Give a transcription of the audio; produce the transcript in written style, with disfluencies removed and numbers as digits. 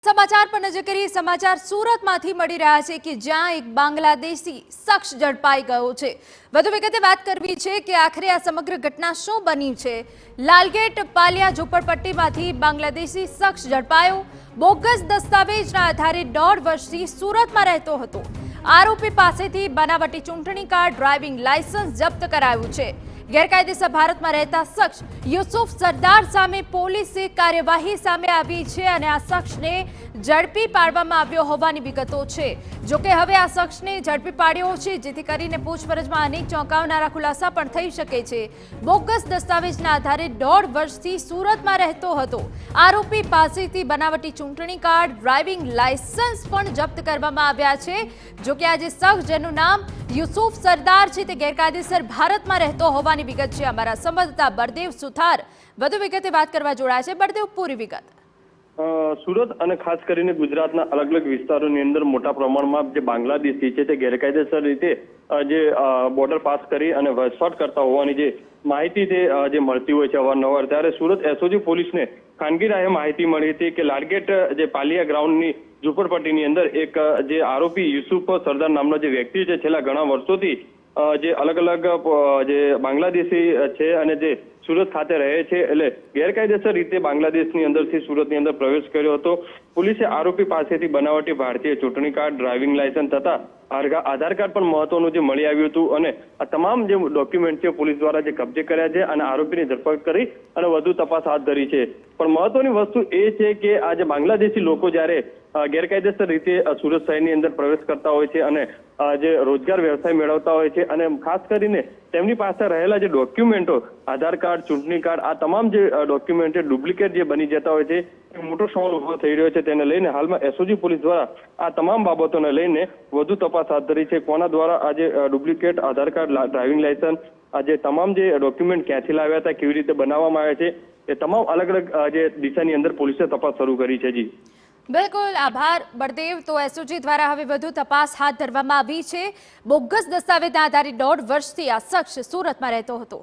समाचार पर नजर करिए। समाचार सूरतમાંથી મળી રહ્યા છે કે જ્યાં એક બાંગ્લાદેશી શખ્સ ઝડપાઈ ગયો છે। વધુ વિગતે વાત કરવી છે કે આખરે આ સમગ્ર ઘટના શું બની છે। લાલગેટ પાલિયા ઝુંપડપટ્ટીમાંથી બાંગ્લાદેશી શખ્સ ઝડપાયો। બોગસ દસ્તાવેજના આધારે 1.5 વર્ષથી સુરતમાં રહેતો હતો। આરોપી પાસેથી બનાવટી ચૂંટણી કાર્ડ, ડ્રાઇવિંગ લાયસન્સ જપ્ત કરાયું છે। ગેરકાયદેસર ભારતમાં રહેતા શખ્સ યુસુફ સરદાર સામે પોલીસે કાર્યવાહી સામે આવી છે અને આ શખ્સને ઝડપી પાડવામાં આવ્યો હોવાની વિગતો છે। જો કે હવે આ શખ્સને ઝડપી પાડ્યો છે, જેથી કરીને પૂછપરછમાં અનેક ચોંકાવનારા ખુલાસા પણ થઈ શકે છે। બોગસ દસ્તાવેજના આધારે 1.5 વર્ષથી સુરતમાં રહેતો હતો। આરોપી પાસેથી બનાવટી ચૂંટણી કાર્ડ, ડ્રાઇવિંગ લાયસન્સ પણ જપ્ત કરવામાં આવ્યા છે। જો કે આ જે શખ્સ જેનું નામ યુસુફ સરદાર છે તે ગેરકાયદેસર ભારતમાં રહેતો હોવાની વિગત છે। અમારા સંવાદદાતા બળદેવ સુથાર વધુ વિગતે વાત કરવા જોડાયા છે। બળદેવ, પૂરી વિગત। સુરત અને ખાસ કરીને ગુજરાતના અલગ અલગ વિસ્તારોની અંદર મોટા પ્રમાણમાં જે બાંગ્લાદેશી છે તે ગેરકાયદેસર રીતે જે બોર્ડર પાસ કરી અને વસવાટ કરતા હોવાની જે માહિતી તે જે મળતી હોય છે અવારનવાર, ત્યારે સુરત એસઓજી પોલીસને ખાનગી રાહે માહિતી મળી હતી કે લાલગેટ જે પાલિયા ગ્રાઉન્ડની ઝુંપડપટ્ટીની અંદર એક જે આરોપી યુસુફ સરદાર નામનો જે વ્યક્તિ છે છેલ્લા ઘણા વર્ષોથી જે અલગ અલગ જે બાંગ્લાદેશી છે અને જે સુરત ખાતે રહે છે, એટલે ગેરકાયદેસર રીતે બાંગ્લાદેશની અંદરથી સુરતની અંદર પ્રવેશ કર્યો હતો। પોલીસે આરોપી પાસેથી બનાવટી ભારતીય ચૂંટણી કાર્ડ, ડ્રાઇવિંગ લાયસન્સ તથા આધાર કાર્ડ પણ મહત્વનું જે મળી આવ્યું હતું અને આ તમામ જે ડોક્યુમેન્ટ છે પોલીસ દ્વારા જે કબજે કર્યા છે અને આરોપીની ધરપકડ કરી અને વધુ તપાસ હાથ ધરી છે। પણ મહત્વની વસ્તુ એ છે કે આ જે બાંગ્લાદેશી લોકો જ્યારે ગેરકાયદેસર રીતે સુરત શહેરની અંદર પ્રવેશ કરતા હોય છે અને જે રોજગાર વ્યવસાય મેળવતા હોય છે અને ખાસ કરીને તેમની પાસે રહેલા જે ડોક્યુમેન્ટો, આધાર કાર્ડ, ચૂંટણી કાર્ડ, આ તમામ જે ડોક્યુમેન્ટ ડુપ્લિકેટ જે બની જતા હોય છે, એ મોટો સવાલ ઉભો થઈ રહ્યો છે। તેને લઈને હાલમાં એસઓજી પોલીસ દ્વારા આ તમામ બાબતોને લઈને વધુ તપાસ હાથ ધરી છે। કોના દ્વારા આ જે ડુપ્લિકેટ આધાર કાર્ડ, ડ્રાઇવિંગ લાયસન્સ, આ જે તમામ જે ડોક્યુમેન્ટ ક્યાંથી લાવ્યા હતા, કેવી રીતે બનાવવામાં આવ્યા છે, એ તમામ અલગ અલગ જે દિશાની અંદર પોલીસે તપાસ શરૂ કરી છે। જી બિલકુલ, આભાર બળદેવ। તો એસઓજી દ્વારા હવે વધુ તપાસ હાથ ધરવામાં આવી છે। બોગસ દસ્તાવેજના આધારે 1.5 વર્ષથી આ શખ્સ સુરતમાં રહેતો હતો।